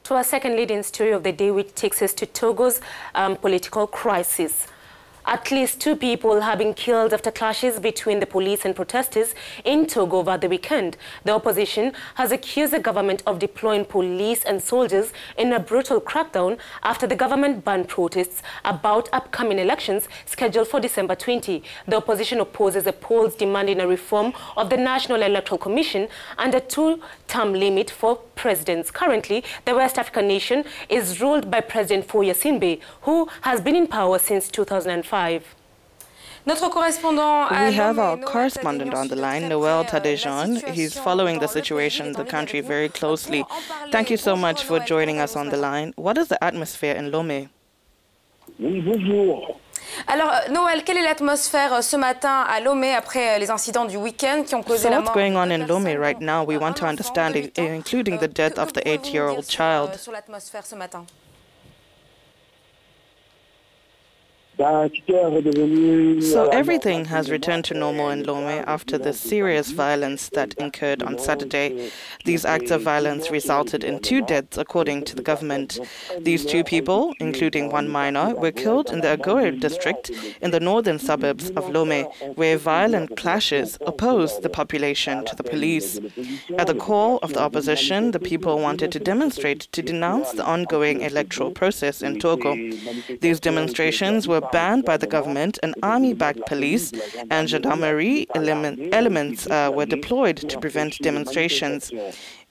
to our second leading story of the day, which takes us to Togo's political crisis. At least 2 people have been killed after clashes between the police and protesters in Togo over the weekend. The opposition has accused the government of deploying police and soldiers in a brutal crackdown after the government banned protests about upcoming elections scheduled for December 20. The opposition opposes the polls demanding a reform of the National Electoral Commission and a 2-term limit for presidents. Currently, the West African nation is ruled by President Foya Sinbe, who has been in power since 2005. We have our correspondent on the line, Noel Tadejon. He's following the situation in the country very closely. Thank you so much for joining us on the line. What is the atmosphere in Lome? Alors, Noël, quelle est l'atmosphère ce matin à Lomé après les incidents du week-end qui ont causé la mort? What's going on in Lome right now? We want to understand, including the death of the 8-year-old child. Sur l'atmosphère ce matin. So everything has returned to normal in Lome after the serious violence that occurred on Saturday. These acts of violence resulted in 2 deaths, according to the government. These 2 people, including 1 minor, were killed in the Agore district in the northern suburbs of Lome, where violent clashes opposed the population to the police. At the call of the opposition, the people wanted to demonstrate to denounce the ongoing electoral process in Togo. These demonstrations were banned by the government, and army-backed police and gendarmerie elements were deployed to prevent demonstrations.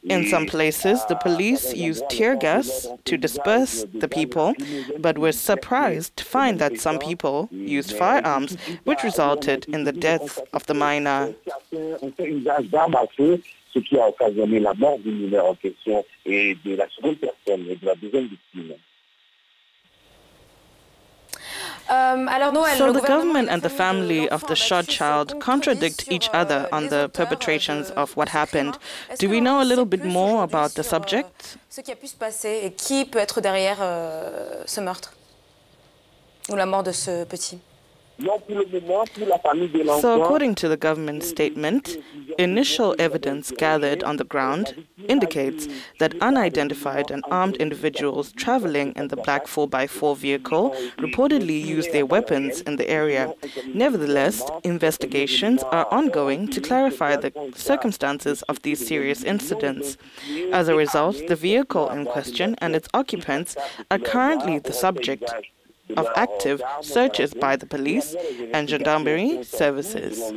In some places, the police used tear gas to disperse the people, but were surprised to find that some people used firearms, which resulted in the death of the minor. Ce qui a occasionné la mort du mineur en question et de la seconde personne et de la deuxième victime. So the government and the family of the shot child contradict each other on the perpetrations of what happened. Do we know a little bit more about the subject? Ce qui a pu se passer et qui peut être derrière ce meurtre ou la mort de ce petit? So according to the government statement, initial evidence gathered on the ground indicates that unidentified and armed individuals traveling in the black 4x4 vehicle reportedly used their weapons in the area. Nevertheless, investigations are ongoing to clarify the circumstances of these serious incidents. As a result, the vehicle in question and its occupants are currently the subject of active searches by the police and gendarmerie services.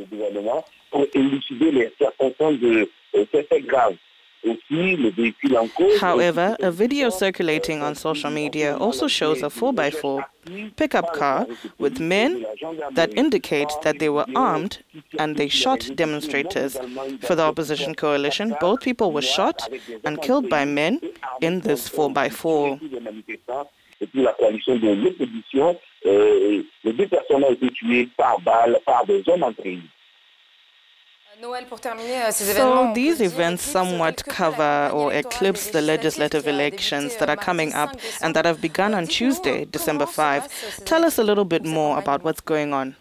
However, a video circulating on social media also shows a 4x4 pickup car with men that indicate that they were armed and they shot demonstrators. For the opposition coalition, both people were shot and killed by men in this 4x4. Et puis la coalition de l'opposition, les 2 personnes ont été tuées par balle par des hommes en gris. So these events somewhat cover or eclipse the legislative elections that are coming up and that have begun on Tuesday, December 5. Tell us a little bit more about what's going on.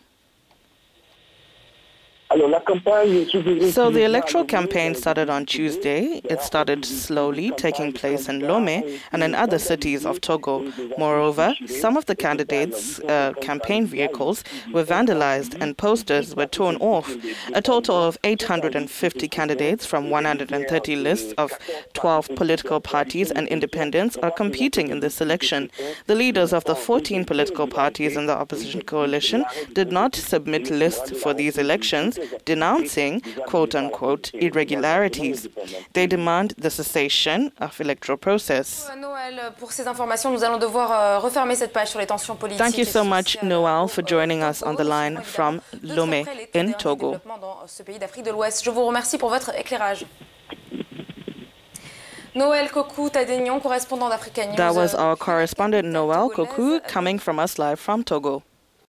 So the electoral campaign started on Tuesday. It started slowly, taking place in Lome and in other cities of Togo. Moreover, some of the candidates' campaign vehicles were vandalized and posters were torn off. A total of 850 candidates from 130 lists of 12 political parties and independents are competing in this election. The leaders of the 14 political parties in the opposition coalition did not submit lists for these elections, denouncing, quote-unquote, irregularities. They demand the cessation of electoral process. Thank you so much, Noel, for joining us on the line from Lome in Togo. That was our correspondent Noel Koku coming from us live from Togo.